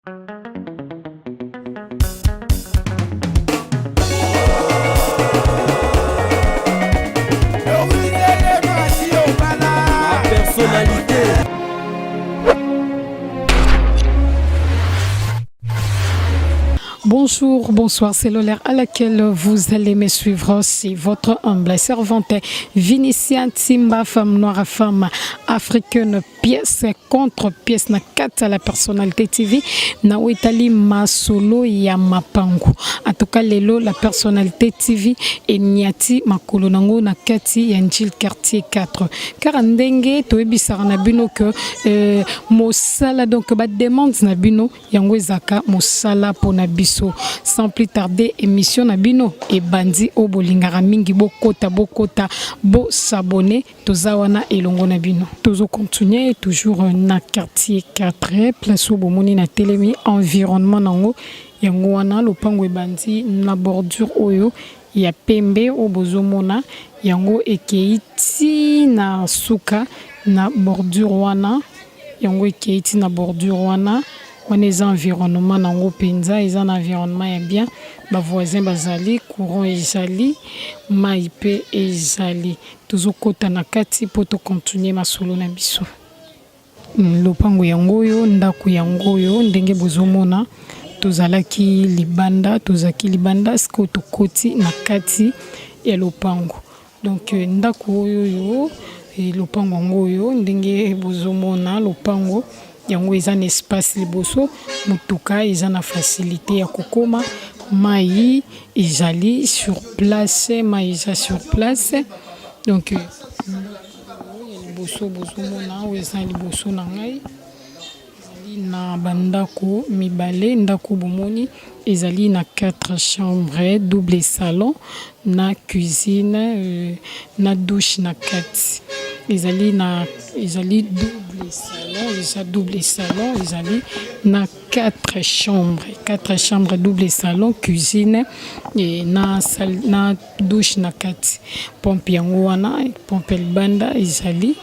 Personnalité. Bonjour, bonsoir, c'est l'heure à laquelle vous allez me suivre. C'est votre humble servante Vinicia Timba, femme noire, femme africaine, pièce contre pièce na kata la personnalité TV na Itali masolo ya mapangu. En tout cas, lelo la personnalité TV et niati makolo nango na kati ya Njil quartier 4. Car ndenge to ebisara na bino que mosala donc ba demande na bino yango ezaka mosala pona biso. Sans plus tarder, émission na bino et bandi o bolingara mingi bokota bo s'abonner tozawana elongo na bino. Tozo continuer toujours na quartier 4 place au bomoni na telemi environnement nango yango wana lopango ebandi na bordure oyo ya pembe o bozomona yango ekeiti na suka na bordure wana yango ekeiti na bordure wana. On est environnement nango penza, ils en environnement est bien. Ba voisin bazali, courant ezali, maipe ezali. Toujours kota na kati poto continuer masolo na biso. Lopango yango yo, ndaku yango yo, ndenge bozomona, tozalaki libanda, siko to koti na kati ya lopango. Donc ndaku yo, lopango yango yo, ndenge bozomona lopango yango eza na espace liboso mutuka eza na facilité ya kokoma mai ezali sur place donc liboso bozomona eza liboso na ngai na bandako mibale ndako bomoni ezali na 4 chambres double salon na cuisine na douche na kati ezali double salon ezali na 4 chambres double salon cuisine et na douche na kati pompe yango wana pompe libanda ezali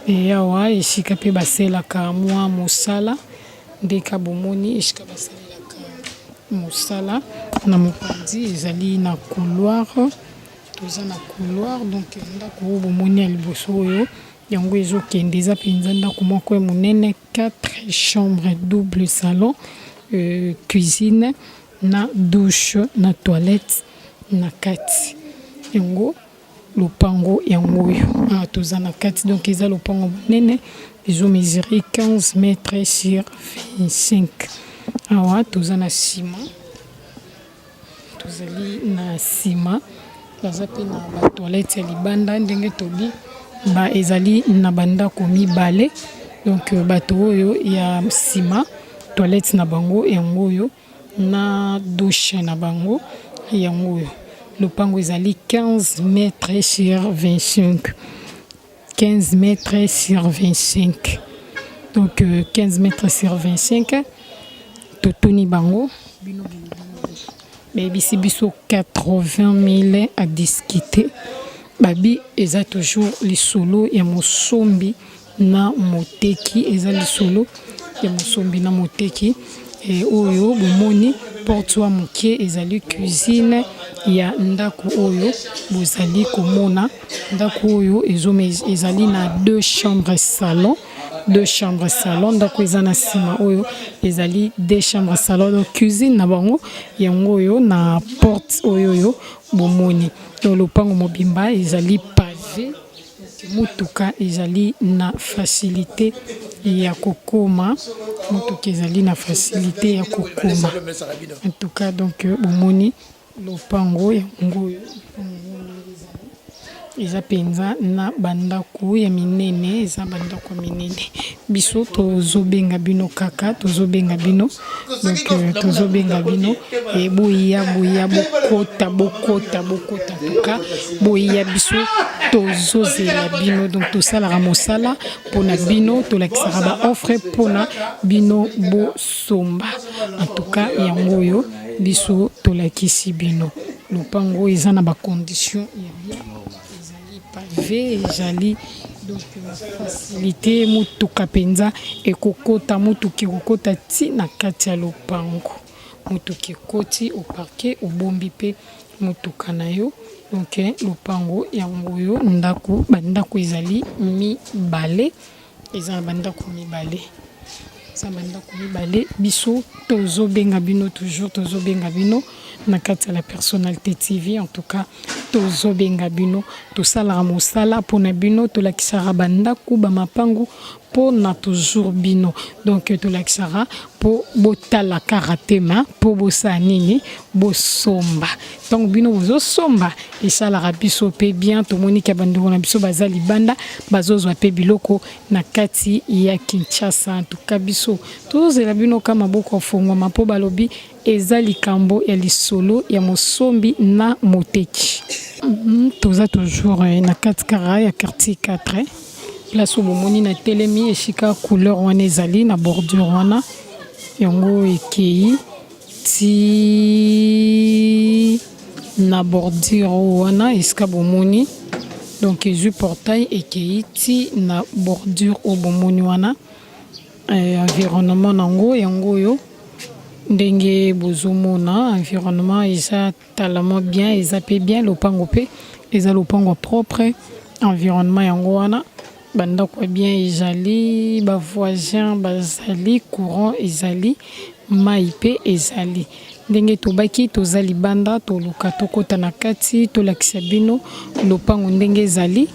et awa esika pe baselaka mwa mosala ndeka bomoni esika baselaka mosala na mopanzi ezali na couloir toza na couloir donc ndako bomoni ya liboso oyo yango ezokende eza penza ndako moko ya monene 4 chambres double salon cuisine na douche na toilette na kati yango lopango yango oyo toza na kati donc eza lopango monene ezo mesurer 15 mètres sur 25 awa toza na ciment tozali na ciment baza pe na ba toilette ya libanda ndenge tobi ba ezali na bandako mibale donc bato oyo ya ciment toilette na bango yango oyo na douche na bango yango oyo lopango ezali 15 mètres sur 25 donc 15 mètres sur 25 totoni bango bino bisi biso 80 000 à discuter babi eza toujours lisolo ya mosombi na moteki eza lisolo ya mosombi na moteki et oyo bomoni porte wa mokie ezali cuisine ya ndako oyo bozali komona ndako oyo ezali na 2 chambres salon ndako eza na sima oyo ezali 2 chambres salon donc cuisine na bango yango oyo na porte oyo bomoni donc lopango mobimba ezali pavé mutuka ezali na facilité ya kokoma en tout cas donc bomoni lopango yango eza penza na bandako ya minene eza bandako minene biso tozobenga bino kaka tozobenga bino donc tozobenga bino e boya bokota tuka boya biso tozozela bino donc tosalaka mosala pona bino tolakisaka ba offre pona bino bosomba en tout cas yango oyo biso tolakisi bino lopango eza na ba condition ya bien ezali pavé ezali donc facilité mutuka penza ekokota mutuki kokota ti na kati ya lopango mutuki koti au parquet obombi pe mutuka na yo donc lopango yango yo ndako bandako ezali mibale eza bandako mibale biso tozobenga bino toujours tozobenga bino na kati ya la personnalité TV en tout cas tozobenga bino tosalaka mosala mpona bino tolakisaka bandako bamapangu mpona toujours bino donc tolakisaka mpo botalaka ratema mpo bosala nini bosomba donc bino bozosomba esalaka biso mpe bien tomoniki ya bandeko na biso baza libanda bazozwa mpe biloko na kati ya Kinshasa en tout cas biso tozozela bino ka maboko afongwama mpo balobi eza likambo ya lisolo ya mosombi na moteki toza toujours na kati kara ya quartier 4 place bomoni na telemi esika couleur wana ezali na bordure wana yango ekei ti na bordure wana esika bomoni donc ezwi portail ekei ti na bordure o bomoni wana environnement nango yango oyo ndenge bozomona environnement eza talama bien eza pe bien lopango pe eza lopango propre environnement yango wana bandako bien ezali ba voisin bazali courant ezali mai pe ezali ndenge tobaki tozali banda toluka tokota na kati tolakisa bino lopango ndenge ezali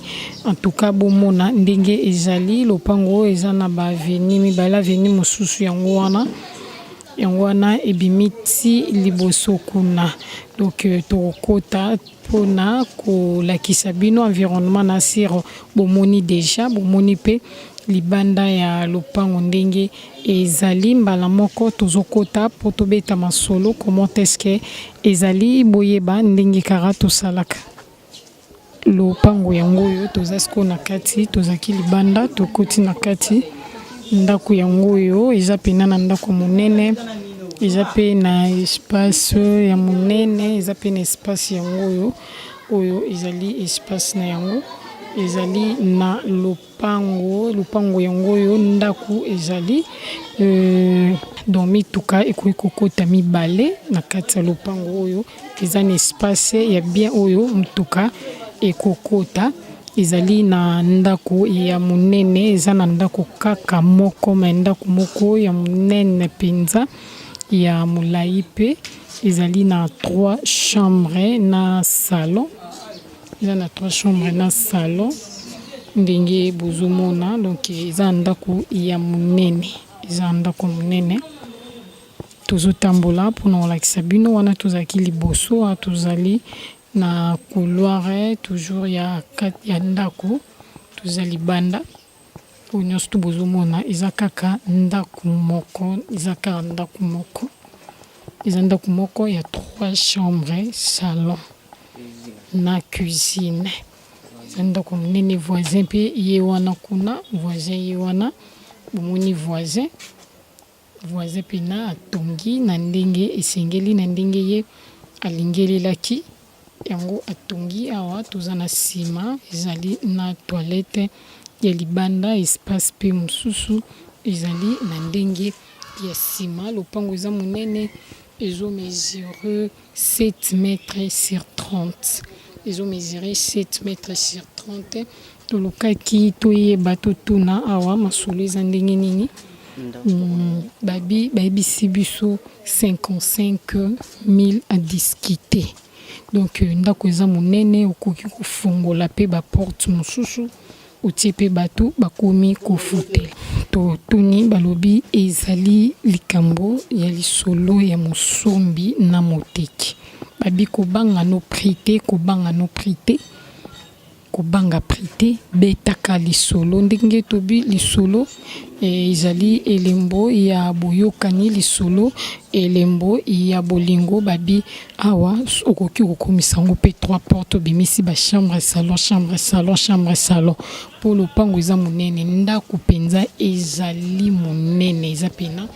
en tout cas bomona ndenge ezali lopango eza na ba avenue mibala avenue mosusu yango wana ebimiti liboso kuna donc tokota pona kolakisa bino environnement na siro bomoni déjà bomoni pe libanda ya lopango ndenge ezali mbala moko tozokota po tobeta masolo comment est-ce que ezali boyeba ndenge kara tosalaka lopango yango oyo tozasiko na kati tozaki libanda tokoti na kati ndako yango oyo eza pena na ndako monene eza pe na espace ya monene eza pe na espace yango oyo ezali espace na yango ezali na lopango yango oyo ndako ezali donc mituka ekoki kokota mibale na kati ya lopango oyo eza na espace ya bien oyo mituka ekokota ezali na ndako ya monene eza na ndako kaka moko ma ndako moko ya monene penza ya molai pe ezali na 3 chambres na salon eza na 3 chambres na salon ndenge bozomona donc eza ndako ya monene eza ndako monene tozotambola mpona kolakisa bino wana tozalaki liboso tozali na couloir toujours ya ndako tozali banda oyo nyonso to bozomona eza kaka ndako moko eza ndako moko ya 3 chambres salon na cuisine eza ndako monene voisin mpe ye wana kuna voisin ye wana bomoni voisin pena atongi na ndenge esengeli na ndenge ye alingelelaki yango atongi awa toza na nsima ezali na toilette ya libanda espace pe mosusu ezali na ndenge ya nsima lopango eza monene ezomesure 7 mètres sur 30 ezomesure 7 mètres sur 30 tolukaki toyeba totuna awa masolo eza ndenge nini bayebisi biso 55 000 à discuter donc ndako eza monene okoki kofungola pe baporte mosusu otie pe bato bakomi kofutela totuni balobi ezali likambo ya lisolo ya mosombi na moteki babi kobanga no prité kobanga prité betaka lisolo ndenge tobi lisolo ezali elembo ya boyokani lisolo elembo ya bolingo babi awa okoki kokomisa ngo pe 3 portes bimisi ba chambre salon pour lopango eza monene ndako penza ezali monene eza pena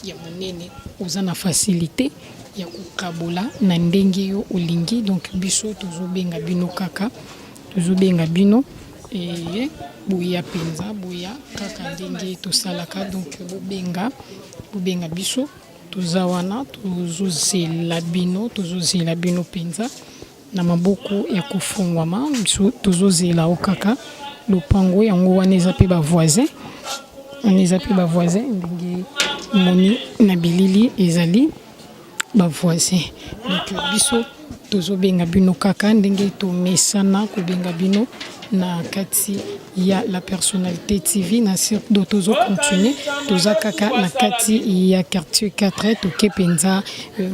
ya monene oza na facilité ya kokabola na ndenge yo olingi donc biso tozobenga bino kaka tozobenga bino et boya penza boya kaka ndenge tosalaka donc bobenga biso toza wana tozozela bino penza na maboko ya kofungwama biso tozozela okaka lopango yango wana eza pe ba voisin ndenge moni na bilili ezali ba voisin donc biso tozobenga bino kaka ndenge tomesana kobenga bino na kati ya la personnalité TV na sur tozo continuer toza kaka na kati ya quartier 4 toke penza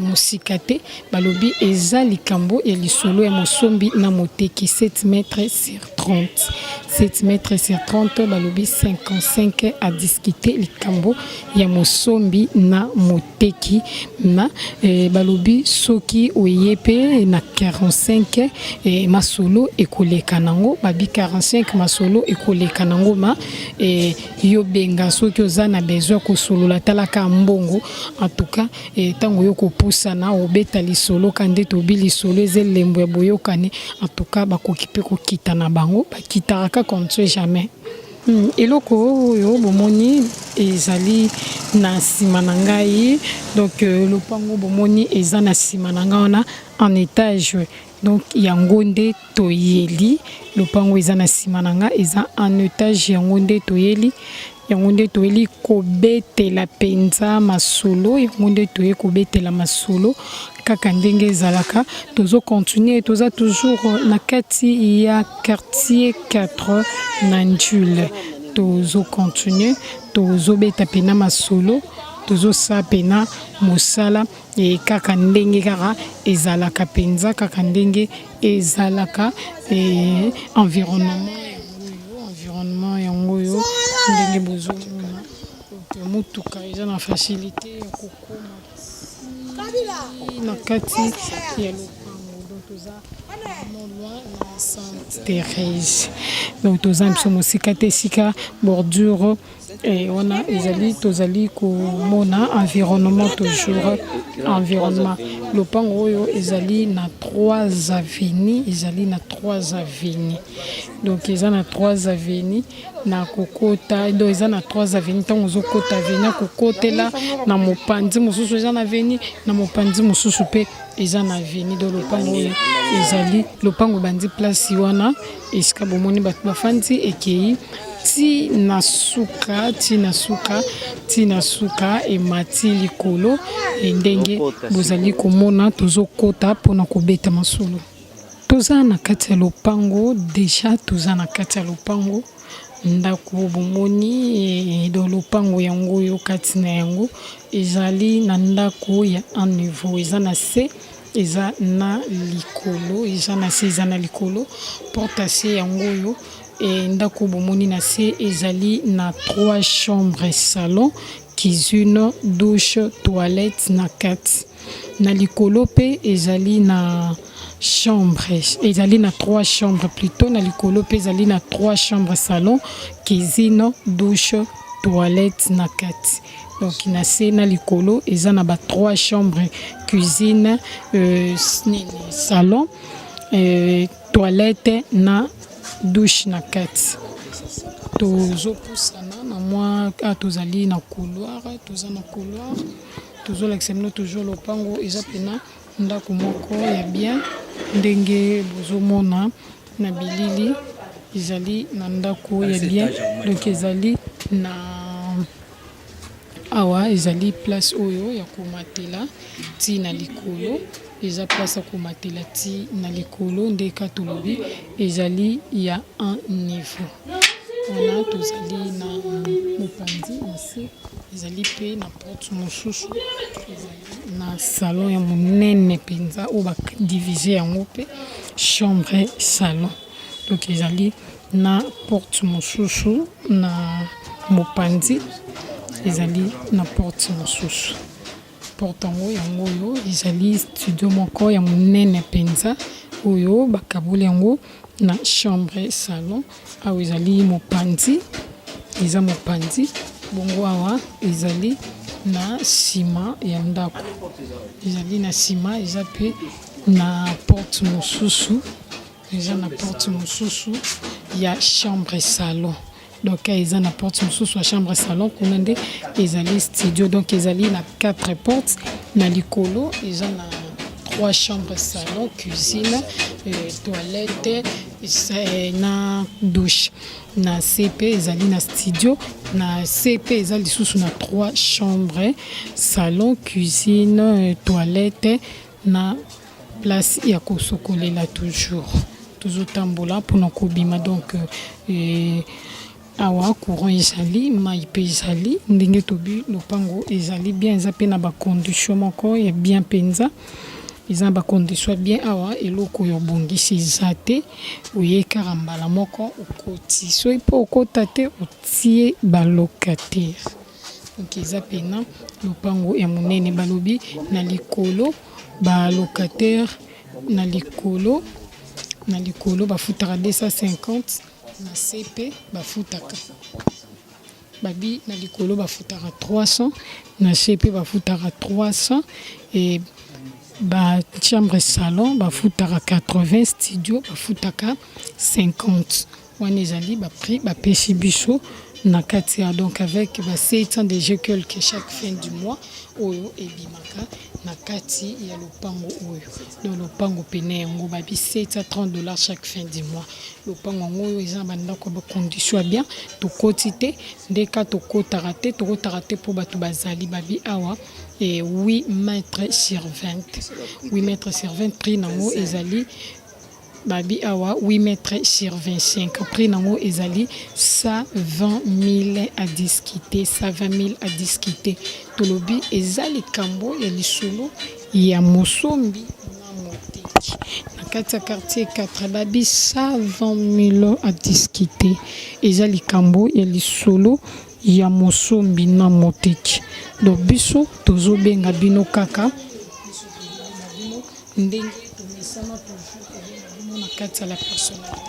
musikate balobi eza likambo ya lisolo ya mosombi na moteki 7 mètres sur 30 7 mètres sur 30 balobi 55 à discuter likambo ya mosombi na moteki na balobi soki oyepe na 45 masolo ekoleka nango babi 45 masolo ekoleka nango ma yo benga soki oza na besoin kosolola talaka mbongo en tout cas tango yo kopusana obeta lisolo kande tobi lisolo ezelembo ya boyokani en tout cas bakoki pe kokita na bango bakitaka comme tu jamais eloko oyo bomoni ezali na sima na ngai donc lopango bomoni eza na sima na ngai wana en étage donc yango nde toyeli lopango eza na sima na ngai eza en étage yango nde toyeli kobetela penza masolo yango nde toye kobetela masolo kaka ndenge ezalaka tozo continuer toza toujours na kati ya quartier 4 na Njule tozo continuer tozo beta pena masolo tozo sa pena mosala e kaka ndenge kaka ezalaka penza kaka ndenge ezalaka environnement yango yo ndenge bozo mutuka eza na facilité ya kokoma na kati ya lopango donc toza loin na Sainte Thérèse donc toza biso mosika te sika bordure wana ezali tozali komona environnement toujours environnement lopango oyo ezali na 3 avenues donc eza na 3 avenues na kokota do eza na 3 avenues tango zokota avenue kokotela na mopanzi mosusu eza na avenue na mopanzi mosusu pe eza na avenue do lopango oyo ezali lopango bandi place wana esika bomoni bato bafandi ekei ti na suka emati likolo ndenge bozali komona tozokota mpona kobeta masolo toza na kati ya lopango deja toza na kati ya lopango ndako bomoni do lopango yango yo kati na yango ezali na ndako ya un niveau eza na se eza na likolo porte se yango yo ndako bomoni na se ezali na 3 chambres salon cuisine douche toilette na kati na likolo pe ezali na ezali na 3 chambres plutôt na likolo pe ezali na 3 chambres salon cuisine douche toilette na kati donc na se na likolo eza na ba 3 chambres cuisine salon toilette na douche na kati tozopusana na mwa tozali na couloir tozolakisa bino toujours lopango eza pena ndako moko ya bien ndenge bozomona na bilili ezali na ndako ya bien donc ezali na awa ezali place oyo ya komatela ti na likolo eza place ya komatela ti na likolo nde katolobi ezali ya un niveau wana tozali na mopanzi nase ezali pe na porte mosusu ezali na salon ya monene penza oyo badivise yango pe chambre salon donc ezali na porte mosusu na mopanzi ezali na porte mosusu porte yango oyo ezali studio moko ya monene penza oyo bakaboli yango na chambre salon awa ezali mopanzi eza mopanzi bongo awa ezali na nsima ya ndako ezali na nsima eza pe na porte mosusu eza na porte mosusu ya chambre salon. Donc eza na porte mosusu ya chambre salon kuna nde ezali studio. Donc ezali na 4 portes na likolo eza na 3 chambres salon, cuisine, toilette, na douche. Na CP ezali na studio, na CP ezali lisusu na 3 chambres salon, cuisine, toilette na place ya kosokolela toujours tambola pour kobima. Donc awa courant ezali, mai pe ezali, ndenge tobi lopango ezali bien, eza pe na ba condition moko ya bien penza. Ils ont ba condition bien awa eloko yo bongisi zate oyeka mbala moko okoti so ipo okota te otie ba locataire. Donc eza pena lopango ya monene balobi na likolo ba locataire na likolo bafutaka 250 na CP bafutaka babi na likolo bafutaka 300 na CP bafutaka 300 et ba chambre salon bafutaka 80, studio bafutaka 50. Wana ezali ba prix ba pesi biso na katia. Donc avec ba 700 de jekel que chaque fin du mois oyo ebimaka na kati ya lopango oyo. Donc lopango pene yango babi $730 chaque fin du mois. Lopango oyo eza banda ko ba condition bien to quotité ndeka to kotara te pour bato bazali babi awa et 8 mètres sur 20. 8 mètres sur 20 prix nango ezali babi awa 8 mètres sur 25. Prix nango ezali 120 000 à discuter, 120 000 à discuter. Tolobi ezali kambo ya lisolo ya Mosombi na Moteki. Na kati ya quartier 4 babi 120 000 à discuter. Ezali kambo ya lisolo ya Mosombi na Moteki. Donc biso tozo benga bino kaka ndenge tomesana toujours na kati ya la personnalité.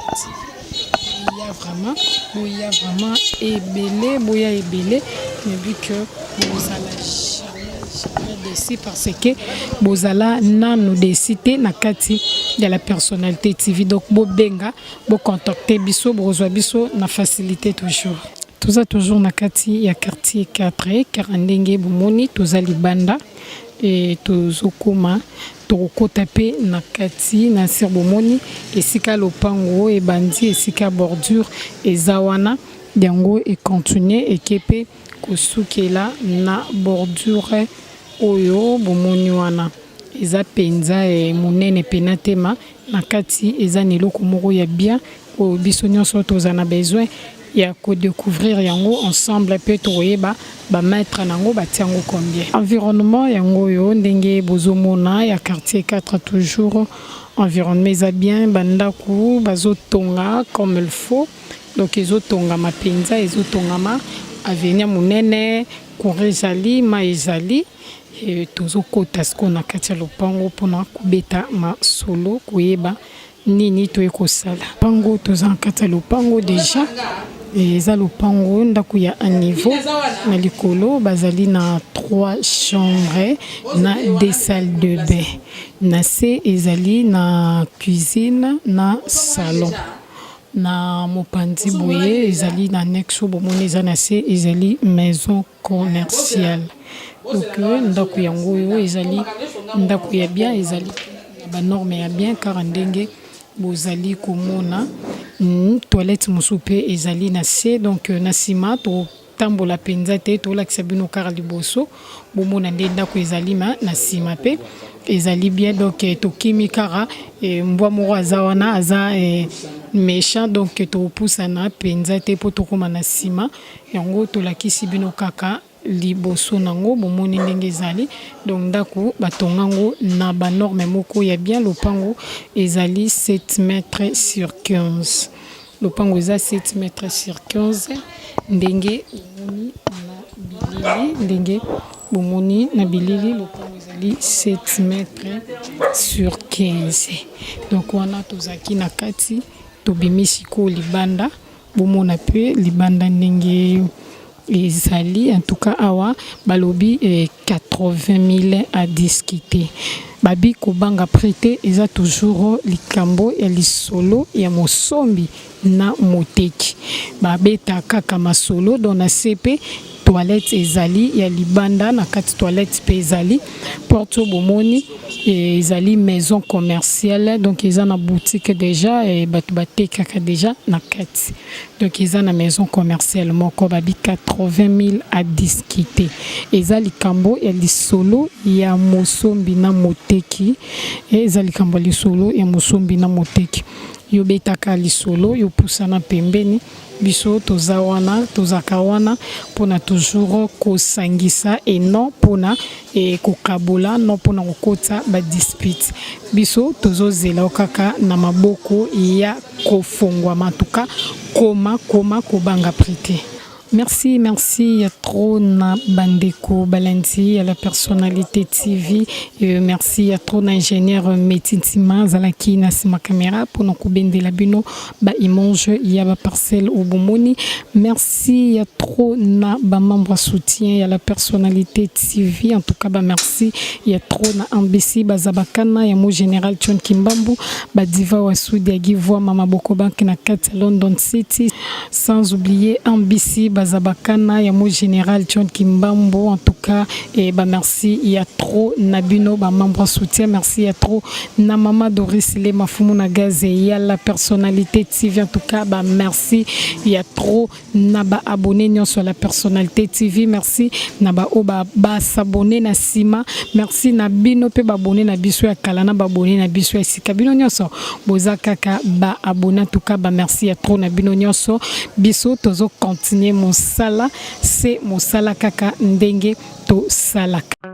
Il y a vraiment ebele mais vu que bozala jamais décidé parce que bozala nanu décidé na kati de la personnalité TV. Donc bo benga bo contacter biso bozwa biso na facilité toujours. Toza toujours na kati ya quartier 4 car ndenge bomoni toza libanda et tozokoma tokota pe na kati na sir bomoni esika lopango e bandi esika bordure ezawana yango e continuer ekepe kosukela na bordure oyo bomoni wana eza penza e monene penatema na kati eza neloko moko ya bien o biso nyonso toza na besoin ya ko découvrir yango ensemble pe toyeba ba mettre nango batiango combien. Environnement yango yo ndenge bozomona ya quartier 4 toujours environnement eza bien bandaku bazotonga comme il faut. Donc ezotonga mapenza ezotonga ma avenir monene korezali ma ezali et tozokota sko na kati ya lopango pona kubeta ma solo koyeba nini toyekosala. Pango toza kati ya lopango déjà eza lopango ndako ya un niveau na likolo bazali na 3 chambres na 2 salles de bain na se ezali na cuisine na salon na mopanzi boye ezali na annexe bomoni eza na se ezali maison commerciale. Donc ndako yango yo ezali ndako ya bien ezali ba norme ya bien car ndenge bozali komona toilette mosupe ezali na se. Donc na sima to tambola penza te to lakisa bino kara liboso bomona nde ndako ezali na sima pe ezali bien. Donc to kimi kara mbwa moko aza wana aza méchant donc to poussa na penza te po to koma na sima yango to lakisi bino kaka liboso nango bomoni ndenge ezali. Donc ndako batongango na ba norme moko ya bien. Lopango ezali 7 mètres sur 15. Lopango eza 7 mètres sur 15 ndenge bomoni na bilili ndenge bomoni na bilili lopango ezali 7 mètres sur 15. Donc wana tozaki na kati tobimisi ko libanda bomona pe libanda ndenge ezali en tout cas awa balobi 80 000 à discuter. Babi kobanga prêté eza toujours likambo ya lisolo ya mosombi na moteki. Babeta kaka masolo dans na CP toilette ezali ya libanda na kati toilette pe ezali porto bomoni ezali maison commerciale donc eza na boutique déjà et batu batekaka déjà na kati donc eza na maison commerciale moko babi 80 000 à discuter eza likambo ya lisolo ya mosombi na moteki eza likambo ya lisolo ya mosombi na moteki yo betaka lisolo yo pusana pembeni biso toza wana tozaka wana pona toujours kosangisa et non pona kokabola non pona kokota ba dispute biso tozozela kaka na maboko ya kofongwa matuka koma kobanga prêté. Merci, il y a trop na bandeko Balanti, à la personnalité TV, merci, il y a trop d'ingénieurs Metintima, Zalaki, Nasima Caméra, pour nous kubende la bino, ba imonge, il y a ba parcelle au Bomoni, merci, il y a trop na ba membre soutien, il y a la personnalité TV, en tout cas, ba merci, il y a trop na ambassi, ba Zabakana, il y a mon général John Kimbambu, ba Diva Wassoudi, Agivoa, Mama Bokobank, na 4 London City, sans oublier ambassi, Zabakana, il y a mon général John Kimbambo, en tout cas, et bah merci, il y a trop Nabino, bah membre soutien, merci, il y a trop Namama Doris Le Mafumuna Gazé, il y a la personnalité TV, en tout cas, bah merci, il y a trop Naba abonné sur la personnalité TV, merci, Naba Oba ba s'abonner na Sima, merci Nabino pe ba abonné na Biso ya Kalana, ba abonné na Biso ya Sikabino Nyoso, Boza Kaka ba abonné, en tout cas, bah merci, il y a trop Nabino Nyoso, Biso, tozo continuer mon sala, c'est mon sala kaka ndenge to salaka.